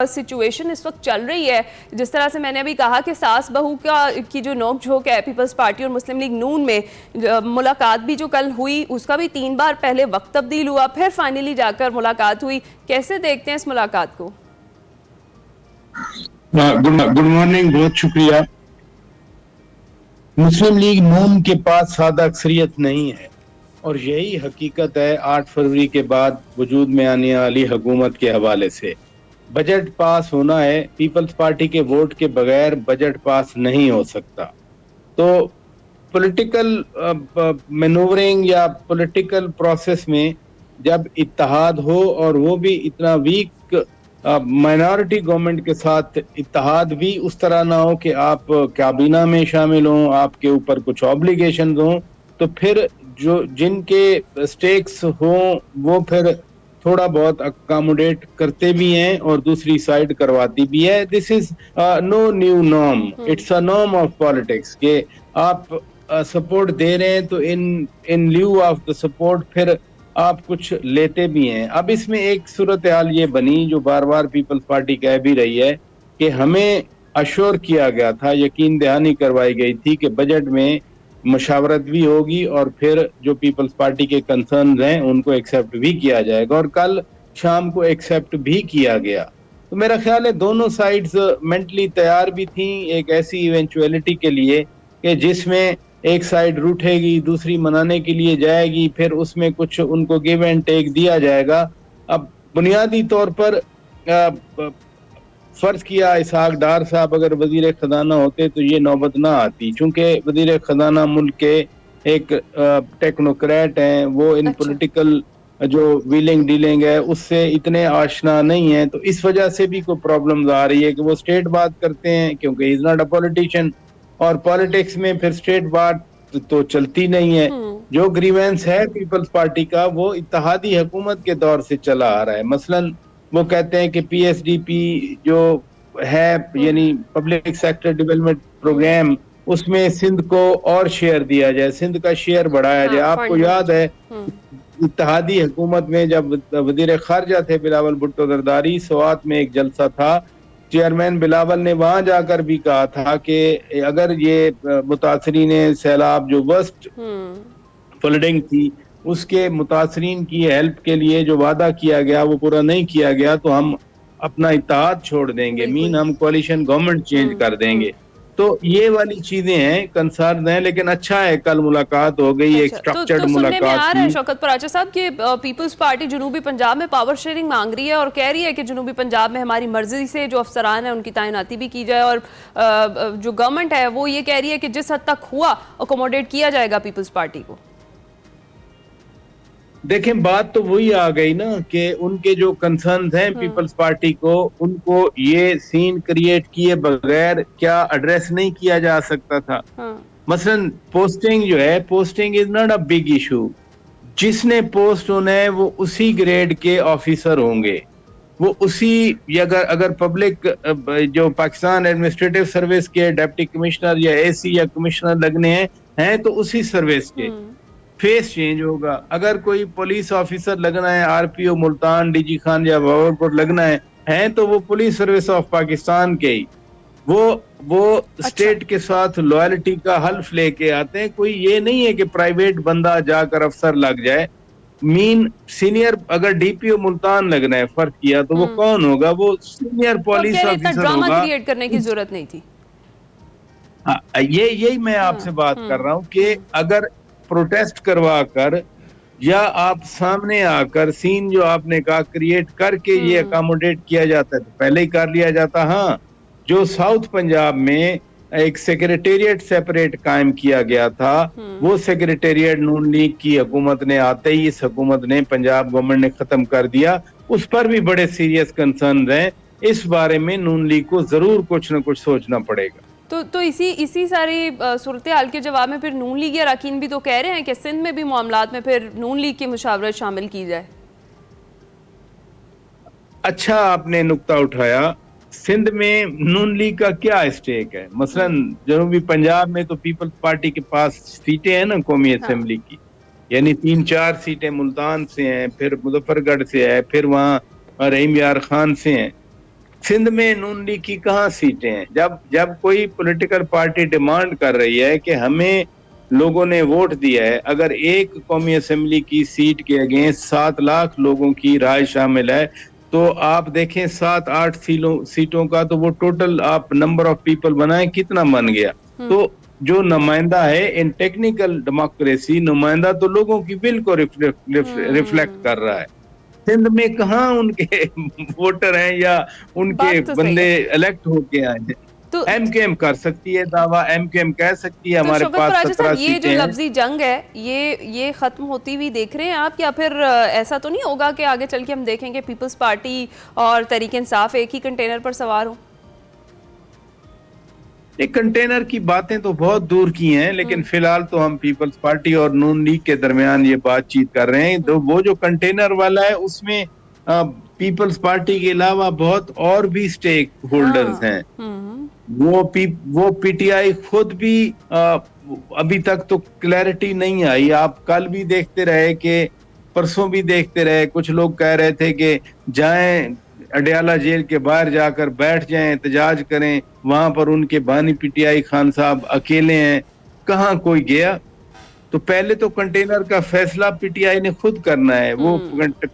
Situation اس وقت چل رہی ہے، جس طرح سے میں نے ابھی کہا کہ ساس بہو کی جو نوک جھوک ہے پیپلز پارٹی اور مسلم لیگ نون میں، ملاقات بھی جو کل ہوئی اس کا بھی 3 بار پہلے وقت تبدیل ہوا، پھر فائنلی جا کر ملاقات ہوئی. کیسے دیکھتے ہیں اس ملاقات کو؟ گڈ مارننگ، بہت شکریہ. مسلم لیگ نون کے پاس سادہ اکثریت نہیں ہے اور یہی حقیقت ہے 8 فروری کے بعد وجود میں آنے والی حکومت کے حوالے سے. بجٹ پاس ہونا ہے، پیپلز پارٹی کے ووٹ کے بغیر بجٹ پاس نہیں ہو سکتا. تو پولیٹیکل مینورنگ یا پولیٹیکل پروسیس میں جب اتحاد ہو اور وہ بھی اتنا ویک مائنورٹی گورنمنٹ کے ساتھ اتحاد بھی اس طرح نہ ہو کہ آپ کابینہ میں شامل ہوں، آپ کے اوپر کچھ آبلیگیشنز ہوں، تو پھر جن کے سٹیکس ہوں وہ پھر تھوڑا بہت اکاموڈیٹ کرتے بھی ہیں اور دوسری سائیڈ کرواتی بھی ہے. This is no new norm, it's a norm of politics کہ آپ سپورٹ دے رہے ہیں تو ان لیو آف دا سپورٹ پھر آپ کچھ لیتے بھی ہیں. اب اس میں ایک صورتحال یہ بنی جو بار بار پیپلز پارٹی کہہ بھی رہی ہے کہ ہمیں اشور کیا گیا تھا، یقین دہانی کروائی گئی تھی کہ بجٹ میں مشاورت بھی ہوگی اور پھر جو پیپلز پارٹی کے کنسرنز ہیں ان کو ایکسیپٹ بھی کیا جائے گا، اور کل شام کو ایکسیپٹ بھی کیا گیا. تو میرا خیال ہے دونوں سائیڈز مینٹلی تیار بھی تھیں ایک ایسی ایونچویلٹی کے لیے کہ جس میں ایک سائیڈ روٹھے گی، دوسری منانے کے لیے جائے گی، پھر اس میں کچھ ان کو گیو اینڈ ٹیک دیا جائے گا. اب بنیادی طور پر فرض کیا اسحاق ڈار صاحب اگر وزیر خزانہ ہوتے تو یہ نوبت نہ آتی، چونکہ وزیر خزانہ ملک کے ایک ٹیکنوکریٹ ہیں، وہ ان پولیٹیکل جو ویلنگ ڈیلنگ ہے اس سے اتنے آشنا نہیں ہیں، تو اس وجہ سے بھی کوئی پرابلمز آ رہی ہے کہ وہ اسٹیٹ بات کرتے ہیں کیونکہ ہی از ناٹ اے پولیٹیشین، اور پالیٹکس میں پھر اسٹیٹ بات تو چلتی نہیں ہے. جو گریوینس ہے پیپلز پارٹی کا وہ اتحادی حکومت کے دور سے چلا آ رہا ہے. مثلاً وہ کہتے ہیں کہ پی ایس ڈی پی جو ہے یعنی پبلک سیکٹر ڈیولپمنٹ پروگرام، اس میں سندھ کو اور شیئر دیا جائے، سندھ کا شیئر بڑھایا جائے. آپ کو یاد ہے اتحادی حکومت میں جب وزیر خارجہ تھے بلاول بھٹو زرداری، سوات میں ایک جلسہ تھا، چیئرمین بلاول نے وہاں جا کر بھی کہا تھا کہ اگر یہ متاثرین سیلاب جو ورسٹ فلڈنگ تھی اس کے متاثرین کی ہیلپ کے لیے جو وعدہ کیا گیا وہ پورا نہیں کیا گیا تو ہم اپنا اتحاد چھوڑ دیں گے، ہم کوalition گورنمنٹ چینج کر دیں گے. تو یہ والی چیزیں ہیں، کنسرن ہیں، لیکن اچھا ہے کل ملاقات ہو گئی، ایک سٹرکچرڈ ملاقات. تو سننے میں آ رہا ہے شوکت پراچا صاحب کہ پیپلز پارٹی جنوبی پنجاب میں پاور شیئرنگ مانگ رہی ہے اور کہہ رہی ہے کہ جنوبی پنجاب میں ہماری مرضی سے جو افسران ہیں ان کی تعیناتی بھی کی جائے، اور جو گورنمنٹ ہے وہ یہ کہہ رہی ہے کہ جس حد تک ہوا اکوموڈیٹ کیا جائے گا پیپلز پارٹی کو. دیکھیں بات تو وہی آ گئی نا کہ ان کے جو کنسرنز ہیں پیپلز پارٹی کو، ان کو یہ سین کریٹ کیے بغیر کیا ایڈریس نہیں کیا جا سکتا تھا. مثلاً پوسٹنگ جو ہے، posting is not a big issue, جس نے پوسٹ ہونا ہے وہ اسی گریڈ کے آفیسر ہوں گے، وہ اسی اگر پبلک جو پاکستان ایڈمنسٹریٹو سروس کے ڈپٹی کمشنر یا اے سی یا کمشنر لگنے ہیں تو اسی سروس کے، فیس چینج ہوگا. اگر کوئی پولیس آفیسر لگنا ہے آر پی او ملتان، ڈی جی خان یا باورپور لگنا ہے تو وہ پولیس سروس آف پاکستان کے ہی، وہ اسٹیٹ کے ساتھ لوائلٹی کا حلف لے کے آتے ہیں. کوئی یہ نہیں ہے کہ پرائیویٹ بندہ جا کر افسر لگ جائے. سینئر اگر ڈی پی او ملتان لگنا ہے فرض کیا تو وہ کون ہوگا؟ وہ سینئر پولیس آفیسر ہوگا. ڈرامہ کریٹ کرنے کی ضرورت نہیں تھی. یہی میں آپ سے بات کر رہا ہوں کہ اگر پروٹیسٹ کروا کر یا آپ سامنے آ کر سین جو آپ نے کہا کریٹ کر کے یہ اکاموڈیٹ کیا جاتا ہے تو پہلے ہی کر لیا جاتا. ہاں، جو ساؤتھ پنجاب میں ایک سیکریٹریٹ سیپریٹ قائم کیا گیا تھا، وہ سیکریٹریٹ نون لیگ کی حکومت نے آتے ہی اس حکومت نے پنجاب گورنمنٹ نے ختم کر دیا. اس پر بھی بڑے سیریس کنسرن ہیں. اس بارے میں نون لیگ کو ضرور کچھ نہ کچھ سوچنا پڑے گا. تو اسی ساری صورتحال کے جواب میں پھر نون لیگ اراکین بھی تو کہہ رہے ہیں کہ سندھ میں بھی معاملات میں پھر نون لیگ کی مشاورت شامل کی جائے. اچھا آپ نے نقطہ اٹھایا، سندھ میں نون لیگ کا کیا اسٹیک ہے؟ مثلا جنوبی پنجاب میں تو پیپلز پارٹی کے پاس سیٹیں ہیں نا قومی اسمبلی کی، یعنی 3-4 سیٹیں ملتان سے ہیں، پھر مظفر گڑھ سے ہے، پھر وہاں رحیم یار خان سے ہیں. سندھ میں نون لیگ کی کہاں سیٹیں ہیں؟ جب کوئی پولیٹیکل پارٹی ڈیمانڈ کر رہی ہے کہ ہمیں لوگوں نے ووٹ دیا ہے، اگر ایک قومی اسمبلی کی سیٹ کے اگینسٹ 7 لاکھ لوگوں کی رائے شامل ہے، تو آپ دیکھیں 7-8 سیٹوں کا تو وہ ٹوٹل آپ نمبر آف پیپل بنائیں کتنا بن گیا. تو جو نمائندہ ہے ان ٹیکنیکل ڈیموکریسی، نمائندہ تو لوگوں کی ول کو ریفلیکٹ کر رہا ہے. سندھ میں کہاں ان کے ووٹر ہیں یا ان کے بندے الیکٹ ہو کے آئے ہیں؟ ایم کیو ایم کر سکتی ہے دعویٰ، ایم کیو ایم کہہ سکتی ہے ہمارے پاس 17 سیٹیں ہیں. یہ جو لفظی جنگ ہے یہ ختم ہوتی ہوئی دیکھ رہے ہیں آپ، یا پھر ایسا تو نہیں ہوگا کہ آگے چل کے ہم دیکھیں گے پیپلز پارٹی اور تحریک انصاف ایک ہی کنٹینر پر سوار ہوں؟ ایک کنٹینر کی باتیں تو بہت دور کی ہیں، لیکن فی الحال تو ہم پیپلز پارٹی اور نون لیگ کے درمیان یہ بات چیت کر رہے ہیں. تو وہ جو کنٹینر والا ہے اس میں پیپلز پارٹی کے علاوہ بہت اور بھی سٹیک ہولڈرز ہیں. وہ پی ٹی آئی خود بھی ابھی تک تو کلیئرٹی نہیں آئی. آپ کل بھی دیکھتے رہے کہ پرسوں بھی دیکھتے رہے، کچھ لوگ کہہ رہے تھے کہ جائیں اڈیالہ جیل کے باہر جا کر بیٹھ جائیں، احتجاج کریں، وہاں پر ان کے بانی پی ٹی آئی خان صاحب اکیلے ہیں. کہاں کوئی گیا؟ تو پہلے تو کنٹینر کا فیصلہ پی ٹی آئی نے خود کرنا ہے. وہ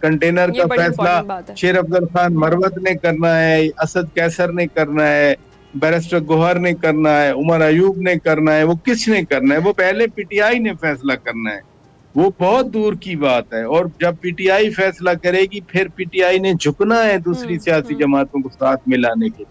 کنٹینر کا فیصلہ شیر افضل خان مروت نے کرنا ہے، اسد قیصر نے کرنا ہے، بیرسٹر گوہر نے کرنا ہے، عمر ایوب نے کرنا ہے. وہ کس نے کرنا ہے؟ وہ پہلے پی ٹی آئی نے فیصلہ کرنا ہے. وہ بہت دور کی بات ہے. اور جب پی ٹی آئی فیصلہ کرے گی پھر پی ٹی آئی نے جھکنا ہے دوسری سیاسی جماعتوں کو ساتھ ملانے کے.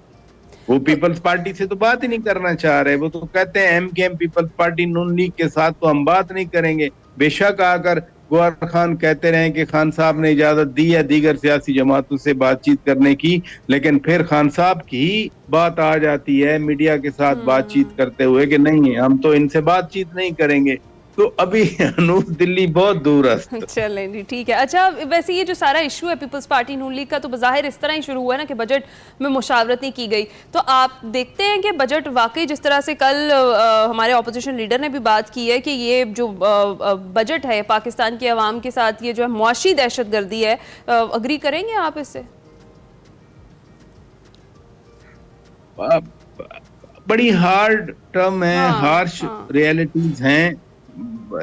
وہ پیپلز پارٹی سے تو بات ہی نہیں کرنا چاہ رہے. وہ تو کہتے ہیں ایم کے ایم پیپلز پارٹی نون لیگ کے ساتھ تو ہم بات نہیں کریں گے. بے شک اگر گوہر خان کہتے رہے کہ خان صاحب نے اجازت دی ہے دیگر سیاسی جماعتوں سے بات چیت کرنے کی، لیکن پھر خان صاحب کی ہی بات آ جاتی ہے میڈیا کے ساتھ بات چیت کرتے ہوئے کہ نہیں ہم تو ان سے بات چیت نہیں کریں گے. تو ابھی انوس دلی بہت دور ہے. چلیں جی ٹھیک ہے. اچھا ویسے یہ جو سارا ایشو ہے پیپلز پارٹی نون لیگ کا تو بظاہر اس طرح ہی شروع ہوا ہے نا کہ بجٹ میں مشاورت نہیں کی گئی. تو آپ دیکھتے ہیں کہ بجٹ واقعی جس طرح سے کل ہمارے اپوزیشن لیڈر نے بھی بات کی ہے کہ یہ جو بجٹ ہے پاکستان کی عوام کے ساتھ یہ جو ہے معاشی دہشت گردی ہے، اگری کریں گے آپ اس سے؟ بڑی ہارڈ ٹرم ہے، ہارش ریالٹیز ہیں.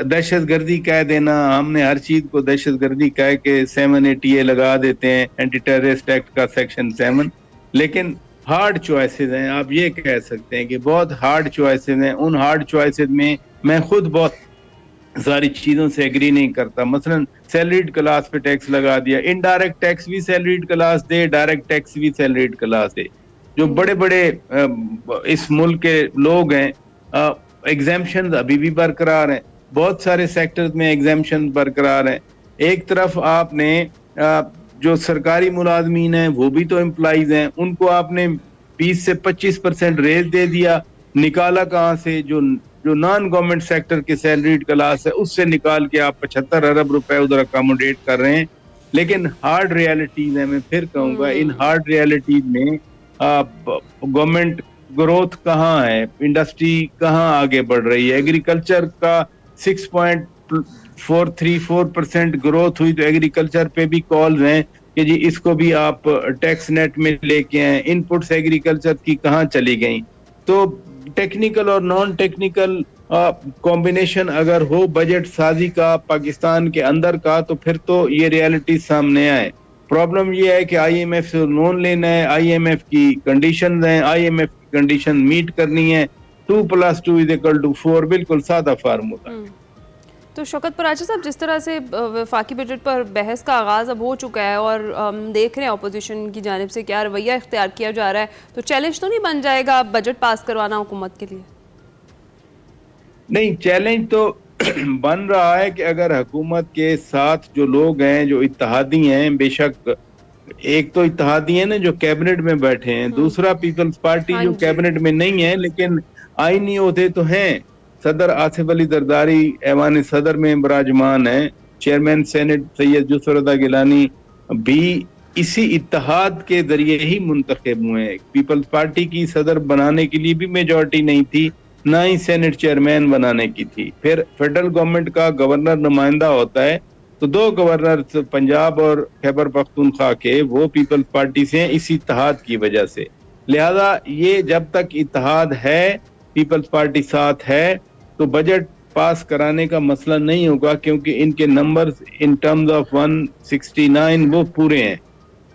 دہشت گردی کہہ دینا، ہم نے ہر چیز کو دہشت گردی کہہ کے 780A لگا دیتے ہیں، اینٹی ٹیررسٹ ایکٹ کا سیکشن 7. لیکن ہارڈ چوائسز ہیں. آپ یہ کہہ سکتے ہیں کہ بہت ہارڈ چوائسز ہیں. ان ہارڈ چوائسز میں خود بہت ساری چیزوں سے ایگری نہیں کرتا. مثلا سیلریڈ کلاس پہ ٹیکس لگا دیا، انڈائریکٹ ٹیکس بھی سیلریڈ کلاس دے، ڈائریکٹ ٹیکس بھی سیلریڈ کلاس دے. جو بڑے بڑے اس ملک کے لوگ ہیں، ایگزیمپشنز ابھی بھی برقرار ہیں. بہت سارے سیکٹرز میں ایگزیمپشن برقرار ہیں. ایک طرف آپ نے جو سرکاری ملازمین ہیں وہ بھی تو امپلائیز ہیں، ان کو آپ نے 20 سے 25% ریز دے دیا. نکالا کہاں سے؟ جو نان گورنمنٹ سیکٹر کے سیلریڈ کلاس ہے اس سے نکال کے آپ 75 ارب روپے ادھر اکاموڈیٹ کر رہے ہیں. لیکن ہارڈ ریالٹیز ہیں. میں پھر کہوں گا ان ہارڈ ریالٹیز میں گورنمنٹ گروتھ کہاں ہے، انڈسٹری کہاں آگے بڑھ رہی ہے. ایگریکلچر کا 6.434% گروتھ ہوئی، تو ایگریکلچر پہ بھی کالز ہیں کہ جی اس کو بھی آپ ٹیکس نیٹ میں لے کے آئیں. ان پٹس ایگریکلچر کی کہاں چلی گئیں؟ تو ٹیکنیکل اور نان ٹیکنیکل کمبینیشن اگر ہو بجٹ سازی کا پاکستان کے اندر کا، تو پھر تو یہ ریالٹی سامنے آئے. پرابلم یہ ہے کہ آئی ایم ایف سے لون لینا ہے، آئی ایم ایف کی کنڈیشنز ہیں، آئی ایم ایف کی کنڈیشن میٹ کرنی ہے. 2+2=4 بالکل سادہ فارمولا. تو شوکت پراچا صاحب، جس طرح سے وفاقی بجٹ پر بحث کا آغاز اب ہو چکا ہے اور دیکھ رہے ہیں اپوزیشن کی جانب سے کیا رویہ اختیار کیا جا رہا ہے، تو چیلنج تو نہیں بن جائے گا بجٹ پاس کروانا حکومت کے لیے؟ نہیں، چیلنج تو بن رہا ہے کہ اگر حکومت کے ساتھ جو لوگ ہیں جو اتحادی ہیں، بے شک ایک تو اتحادی ہیں نا جو کیبنٹ میں بیٹھے ہیں، دوسرا پیپلز پارٹی جو کیبنٹ میں نہیں ہے لیکن آئینی عہدے تو ہیں. صدر آصف علی زرداری ایوان صدر میں براجمان ہیں، چیئرمین سینٹ سید یوسف رضا گیلانی بھی اسی اتحاد کے ذریعے ہی منتخب ہوئے ہیں. پیپلز پارٹی کی صدر بنانے کے لیے بھی میجورٹی نہیں تھی، نہ ہی سینٹ چیئرمین بنانے کی تھی. پھر فیڈرل گورنمنٹ کا گورنر نمائندہ ہوتا ہے، تو دو گورنر پنجاب اور خیبر پختونخوا کے وہ پیپلز پارٹی سے ہیں اس اتحاد کی وجہ سے. لہذا یہ جب تک اتحاد ہے, پیپلز پارٹی ساتھ ہے, تو بجٹ پاس کرانے کا مسئلہ نہیں ہوگا, کیونکہ ان کے نمبرز ان ٹرمز آف 169 وہ پورے ہیں.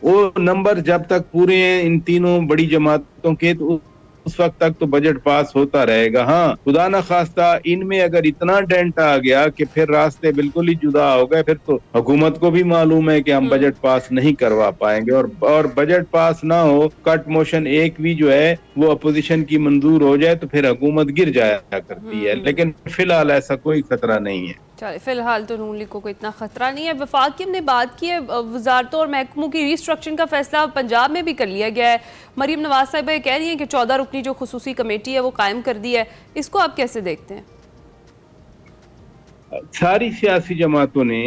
وہ نمبر جب تک پورے ہیں ان تینوں بڑی جماعتوں کے, تو اس وقت تک تو بجٹ پاس ہوتا رہے گا. ہاں خدا نہ خواستہ ان میں اگر اتنا ڈینٹ آ گیا کہ پھر راستے بالکل ہی جدا ہو گئے, پھر تو حکومت کو بھی معلوم ہے کہ ہم بجٹ پاس نہیں کروا پائیں گے, اور بجٹ پاس نہ ہو, کٹ موشن ایک بھی جو ہے وہ اپوزیشن کی منظور ہو جائے تو پھر حکومت گر جایا کرتی ہے. لیکن فی الحال ایسا کوئی خطرہ نہیں ہے. چلے فی الحال تو نون لیگ کو اتنا خطرہ نہیں ہے. وفاق کی ہم نے بات کی ہے, وزارتوں اور محکموں کی ریسٹرکچرنگ کا فیصلہ پنجاب میں بھی کر لیا گیا ہے. مریم نواز صاحبہ یہ کہہ رہی ہیں کہ 14 رکنی جو خصوصی کمیٹی ہے وہ قائم کر دی ہے. اس کو آپ کیسے دیکھتے ہیں؟ ساری سیاسی جماعتوں نے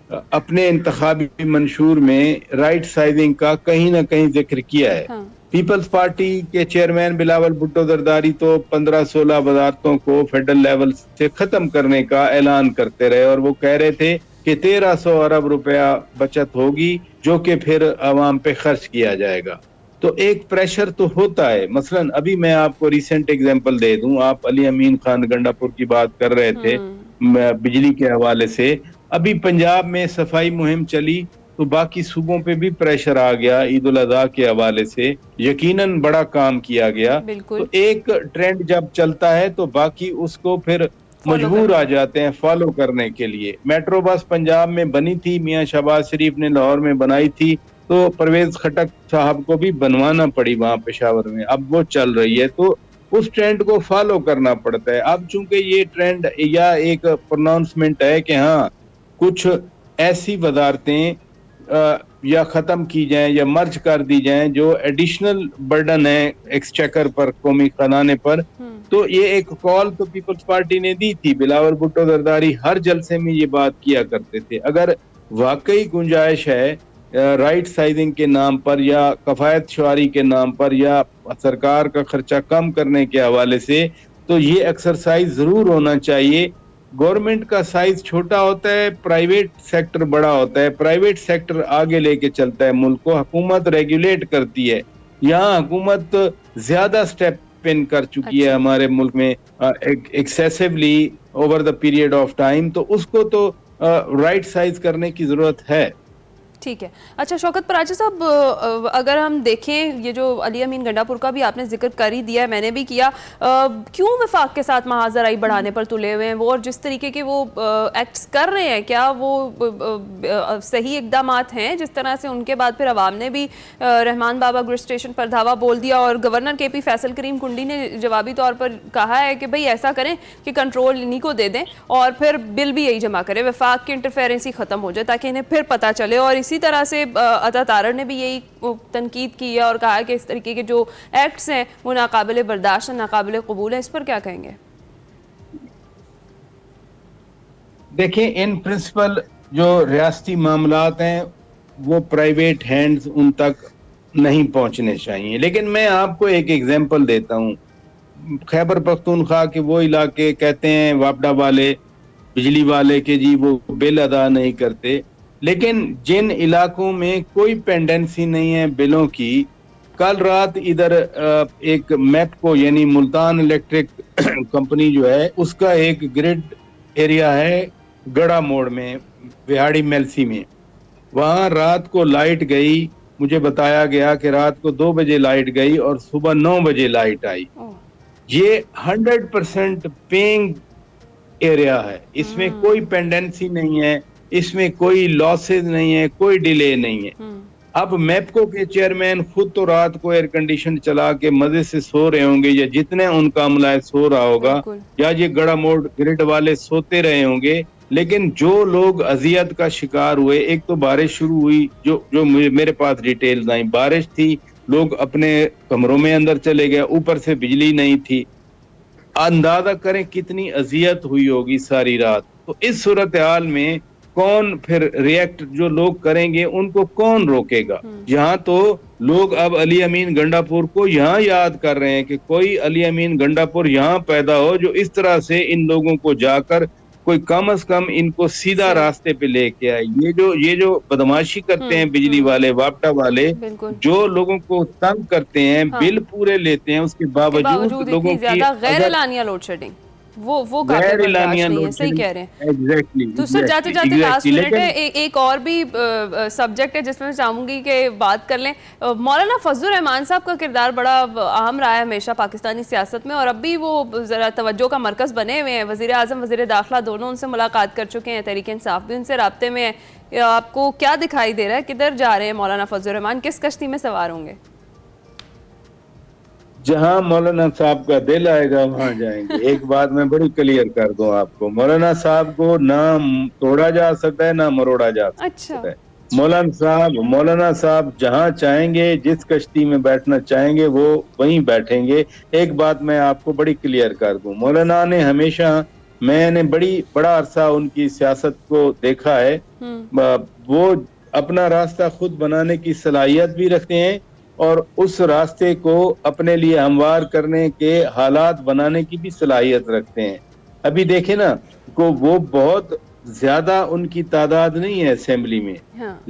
اپنے انتخابی منشور میں رائٹ سائزنگ کا کہیں نہ کہیں ذکر کیا ہے. پیپلز پارٹی کے چیئرمین بلاول بھٹو زرداری تو 15-16 وزارتوں کو فیڈرل لیول سے ختم کرنے کا اعلان کرتے رہے, اور وہ کہہ رہے تھے کہ 1300 ارب روپیہ بچت ہوگی جو کہ پھر عوام پہ خرچ کیا جائے گا. تو ایک پریشر تو ہوتا ہے. مثلا ابھی میں آپ کو ریسنٹ ایگزامپل دے دوں, آپ علی امین خان گنڈا پور کی بات کر رہے تھے بجلی کے حوالے سے. ابھی پنجاب میں صفائی مہم چلی تو باقی صوبوں پہ بھی پریشر آ گیا عید الاضحیٰ کے حوالے سے, یقیناً بڑا کام کیا گیا. تو ایک ٹرینڈ جب چلتا ہے تو باقی اس کو پھر مجبور آ جاتے ہیں فالو کرنے کے لیے. میٹرو بس پنجاب میں بنی تھی, میاں شہباز شریف نے لاہور میں بنائی تھی, تو پرویز خٹک صاحب کو بھی بنوانا پڑی وہاں پشاور میں. اب وہ چل رہی ہے تو اس ٹرینڈ کو فالو کرنا پڑتا ہے. اب چونکہ یہ ٹرینڈ یا ایک پروناؤنسمنٹ ہے کہ ہاں کچھ ایسی وزارتیں یا ختم کی جائیں یا مرج کر دی جائیں جو ایڈیشنل برڈن ہے ایکسچیکر پر, قومی خزانے پر, تو یہ ایک کال تو پیپلز پارٹی نے دی تھی. بلاول بھٹو زرداری ہر جلسے میں یہ بات کیا کرتے تھے. اگر واقعی گنجائش ہے رائٹ سائزنگ کے نام پر یا کفایت شعاری کے نام پر یا سرکار کا خرچہ کم کرنے کے حوالے سے, تو یہ ایکسرسائز ضرور ہونا چاہیے. گورنمنٹ کا سائز چھوٹا ہوتا ہے, پرائیویٹ سیکٹر بڑا ہوتا ہے. پرائیویٹ سیکٹر آگے لے کے چلتا ہے ملک کو, حکومت ریگولیٹ کرتی ہے. یہاں حکومت زیادہ سٹیپ ان کر چکی ہے ہمارے ملک میں excessively over the period of time, تو اس کو تو رائٹ سائز کرنے کی ضرورت ہے. ٹھیک ہے. اچھا شوکت پراچا صاحب, اگر ہم دیکھیں یہ جو علی امین گنڈا پور کا بھی آپ نے ذکر کر ہی دیا ہے, میں نے بھی کیا, کیوں وفاق کے ساتھ محاذ زراعی بڑھانے پر تلے ہوئے ہیں وہ, اور جس طریقے کے وہ ایکٹس کر رہے ہیں کیا وہ صحیح اقدامات ہیں؟ جس طرح سے ان کے بعد پھر عوام نے بھی رحمان بابا گریڈ اسٹیشن پر دھاوا بول دیا, اور گورنر کے پی فیصل کریم کنڈی نے جوابی طور پر کہا ہے کہ بھئی ایسا کریں کہ کنٹرول انہی کو دے دیں اور پھر بل بھی یہی جمع کرے, وفاق کی انٹرفیرنسی ختم ہو جائے تاکہ انہیں پھر پتہ چلے. اور اسی طرح سے عطا تارڑ نے بھی یہی تنقید کی ہے اور کہا ہے کہ اس طریقے کے جو ایکٹس ہیں وہ ناقابل برداشت, ناقابل قبول ہیں. اس پر کیا کہیں گے؟ دیکھیں, ان پرنسپل جو ریاستی معاملات ہیں وہ پرائیویٹ ہینڈز ان تک نہیں پہنچنے چاہیے. لیکن میں آپ کو ایک ایگزامپل دیتا ہوں. خیبر پختونخوا کے وہ علاقے کہتے ہیں واپڈا والے, بجلی والے کے جی وہ بل ادا نہیں کرتے, لیکن جن علاقوں میں کوئی پینڈنسی نہیں ہے بلوں کی, کل رات ادھر ایک میپکو یعنی ملتان الیکٹرک کمپنی جو ہے اس کا ایک گریڈ ایریا ہے گڑا موڑ میں وہاڑی میلسی میں, وہاں رات کو لائٹ گئی, مجھے بتایا گیا کہ رات کو 2 بجے لائٹ گئی اور صبح 9 بجے لائٹ آئی. یہ 100% پینگ ایریا ہے, اس میں کوئی پینڈنسی نہیں ہے, اس میں کوئی لاسز نہیں ہے, کوئی ڈیلے نہیں ہے. اب میپکو کے چیئرمین خود تو رات کو ایئر کنڈیشن چلا کے مزے سے سو رہے ہوں گے, یا جتنے ان کا عملہ سو رہا ہوگا, یا یہ گڑا موڑ گریڈ والے سوتے رہے ہوں گے. لیکن جو لوگ اذیت کا شکار ہوئے, ایک تو بارش شروع ہوئی, جو میرے پاس ڈیٹیلز آئیں, بارش تھی, لوگ اپنے کمروں میں اندر چلے گئے, اوپر سے بجلی نہیں تھی. اندازہ کریں کتنی اذیت ہوئی ہوگی ساری رات. تو اس صورتحال میں کون پھر ریئیکٹ جو لوگ کریں گے ان کو کون روکے گا؟ یہاں تو لوگ اب علی امین گنڈا پور کو یہاں یاد کر رہے ہیں کہ کوئی علی امین گنڈا پور یہاں پیدا ہو جو اس طرح سے ان لوگوں کو جا کر کوئی کم از کم ان کو سیدھا راستے پہ لے کے آئے. یہ جو بدماشی کرتے ہیں بجلی والے واپٹا والے, بالکل جو لوگوں کو تنگ کرتے ہیں, بل پورے لیتے ہیں, اس کے باوجود لوگوں اتنی کی زیادہ غیر اعلانیہ لوڈ شیڈنگ وہ قابل برداشت نہیں ہے. صحیح کہہ رہے ہیں. تو سر جاتے جاتے لاسٹ منٹ ہے, ایک اور بھی سبجیکٹ ہے جس میں چاہوں گی کہ بات کر لیں. مولانا فضل الرحمان صاحب کا کردار بڑا اہم رہا ہے ہمیشہ پاکستانی سیاست میں, اور اب بھی وہ ذرا توجہ کا مرکز بنے ہوئے ہیں. وزیر اعظم وزیر داخلہ دونوں ان سے ملاقات کر چکے ہیں, تحریک انصاف بھی ان سے رابطے میں ہے. آپ کو کیا دکھائی دے رہا ہے, کدھر جا رہے ہیں مولانا فضل الرحمان, کس کشتی میں سوار ہوں گے؟ جہاں مولانا صاحب کا دل آئے گا وہاں جائیں گے. ایک بات میں بڑی کلیئر کر دوں آپ کو, مولانا صاحب کو نہ توڑا جا سکتا ہے نہ مروڑا جا سکتا ہے. مولانا صاحب جہاں چاہیں گے, جس کشتی میں بیٹھنا چاہیں گے وہ وہیں بیٹھیں گے. ایک بات میں آپ کو بڑی کلیئر کر دوں, مولانا نے ہمیشہ, میں نے بڑا عرصہ ان کی سیاست کو دیکھا ہے, وہ اپنا راستہ خود بنانے کی صلاحیت بھی رکھتے ہیں اور اس راستے کو اپنے لیے ہموار کرنے کے حالات بنانے کی بھی صلاحیت رکھتے ہیں. ابھی دیکھیں نا, وہ بہت زیادہ ان کی تعداد نہیں ہے اسمبلی میں,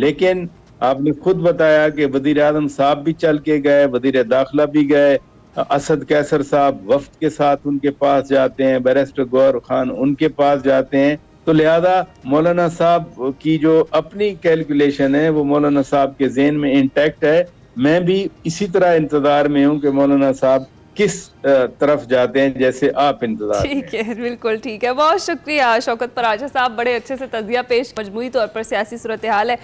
لیکن آپ نے خود بتایا کہ وزیر اعظم صاحب بھی چل کے گئے, وزیر داخلہ بھی گئے, اسد قیصر صاحب وفد کے ساتھ ان کے پاس جاتے ہیں, بیرسٹر گوہر خان ان کے پاس جاتے ہیں. تو لہذا مولانا صاحب کی جو اپنی کیلکولیشن ہے وہ مولانا صاحب کے ذہن میں انٹیکٹ ہے. میں بھی اسی طرح انتظار میں ہوں کہ مولانا صاحب کس طرف جاتے ہیں جیسے آپ انتظار میں. ٹھیک ہے, بالکل ٹھیک ہے. بہت شکریہ شوکت پراجا صاحب, بڑے اچھے سے تجزیہ پیش, مجموعی طور پر سیاسی صورتحال ہے